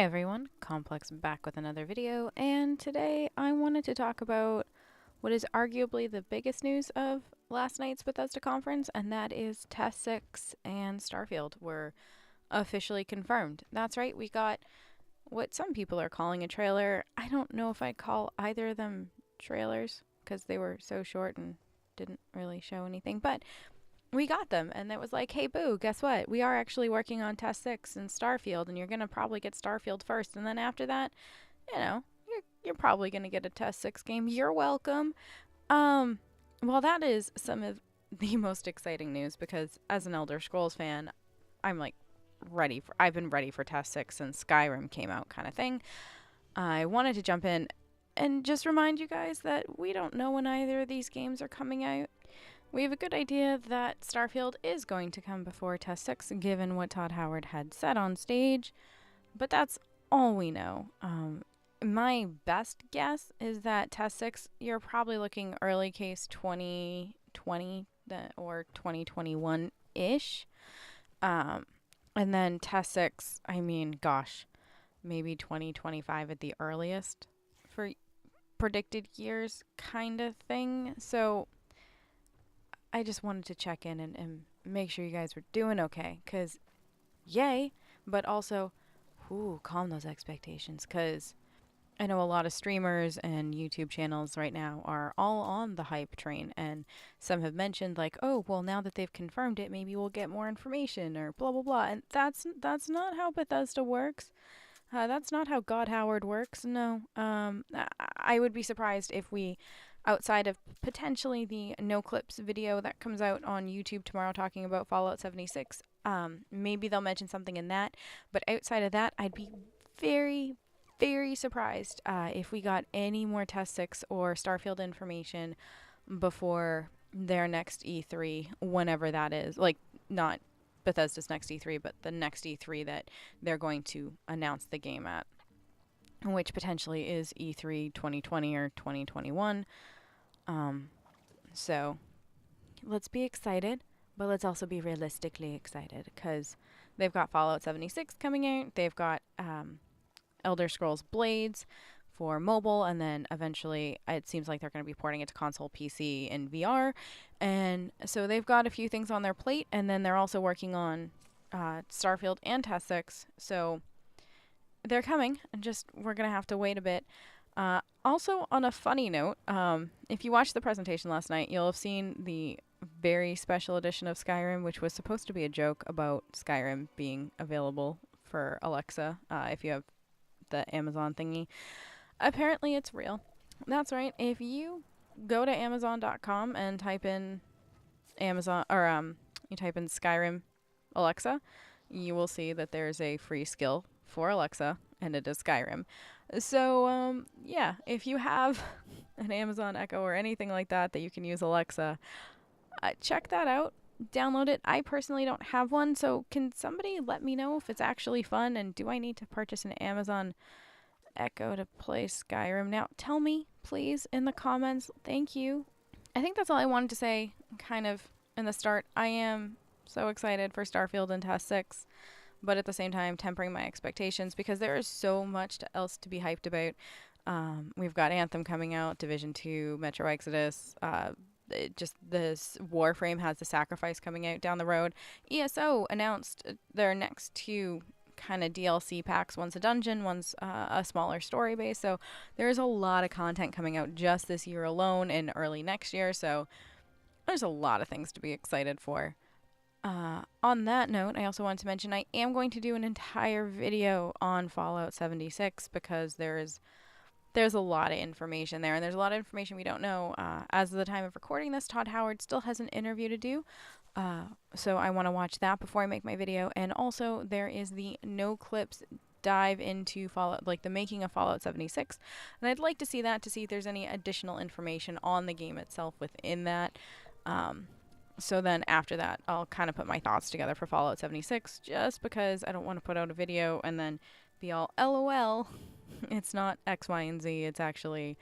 Hey everyone, Complex back with another video, and today I wanted to talk about what is arguably the biggest news of last night's Bethesda conference, and that is Test 6 and Starfield were officially confirmed. That's right, we got what some people are calling a trailer. I don't know if I'd call either of them trailers, because they were so short and didn't really show anything, but we got them, and it was like, hey boo, guess what, we are actually working on Test 6 and Starfield, and you're gonna probably get Starfield first, and then after that, you're probably gonna get a Test 6 game. You're welcome. um well, that is some of the most exciting news, because as an Elder Scrolls fan, I'm like I've been ready for Test 6 since Skyrim came out, kind of thing. I wanted to jump in and just remind you guys that we don't know when either of these games are coming out. We have a good idea that Starfield is going to come before Test 6, given what Todd Howard had said on stage, but that's all we know. My best guess is that Test 6, you're probably looking early case 2020 or 2021-ish. And then Test 6, I mean, gosh, maybe 2025 at the earliest for predicted years kind of thing. So I just wanted to check in and make sure you guys were doing okay, because yay, but also, calm those expectations, because I know a lot of streamers and YouTube channels right now are all on the hype train, and some have mentioned like, oh, well, now that they've confirmed it, maybe we'll get more information or blah blah blah, and that's not how Bethesda works. That's not how God Howard works. No. I would be surprised if we, outside of potentially the no clips video that comes out on YouTube tomorrow talking about Fallout 76, maybe they'll mention something in that. But outside of that, I'd be very, very surprised if we got any more Test 6 or Starfield information before their next E3, whenever that is. Like, not Bethesda's next E3, but the next E3 that they're going to announce the game at, which potentially is E3 2020 or 2021. So let's be excited, but let's also be realistically excited, because they've got Fallout 76 coming out. They've got Elder Scrolls Blades for mobile, and then eventually it seems like they're going to be porting it to console, PC, and VR. And so they've got a few things on their plate, and then they're also working on Starfield and Test 6. So they're coming, and just we're going to have to wait a bit. Also, on a funny note, if you watched the presentation last night, you'll have seen the very special edition of Skyrim, which was supposed to be a joke about Skyrim being available for Alexa if you have the Amazon thingy. Apparently, it's real. That's right. If you go to Amazon.com and type in Amazon, or you type in Skyrim Alexa, you will see that there's a free skill for Alexa, and it is Skyrim. So, yeah, if you have an Amazon Echo or anything like that that you can use Alexa, check that out. Download it. I personally don't have one, so can somebody let me know if it's actually fun, and do I need to purchase an Amazon Echo to play Skyrim now? Tell me, please, in the comments. Thank you. I think that's all I wanted to say, kind of, in the start. I am so excited for Starfield and Test 6, but at the same time, tempering my expectations, because there is so much else to be hyped about. We've got Anthem coming out, Division 2, Metro Exodus, just this Warframe has the Sacrifice coming out down the road. ESO announced their next two kind of DLC packs. One's a dungeon, one's a smaller story base. So there's a lot of content coming out just this year alone and early next year. So there's a lot of things to be excited for. On that note, I also wanted to mention I am going to do an entire video on Fallout 76, because there's a lot of information there, and there's a lot of information we don't know. As of the time of recording this, Todd Howard still has an interview to do, so I want to watch that before I make my video. And also, there is the no clips dive into Fallout, like the making of Fallout 76, and I'd like to see that, to see if there's any additional information on the game itself within that. So then after that, I'll kind of put my thoughts together for Fallout 76, just because I don't want to put out a video and then be all LOL. It's not X, Y, and Z. It's actually,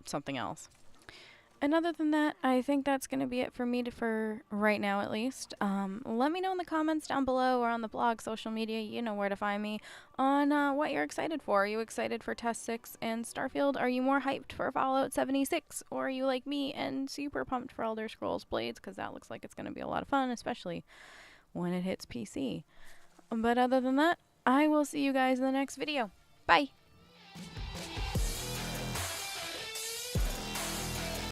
something else. And other than that, I think that's going to be it for me for right now, at least. Let me know in the comments down below or on the blog, social media, you know where to find me, on what you're excited for. Are you excited for Test 6 and Starfield? Are you more hyped for Fallout 76? Or are you like me and super pumped for Elder Scrolls Blades? Because that looks like it's going to be a lot of fun, especially when it hits PC. But other than that, I will see you guys in the next video. Bye!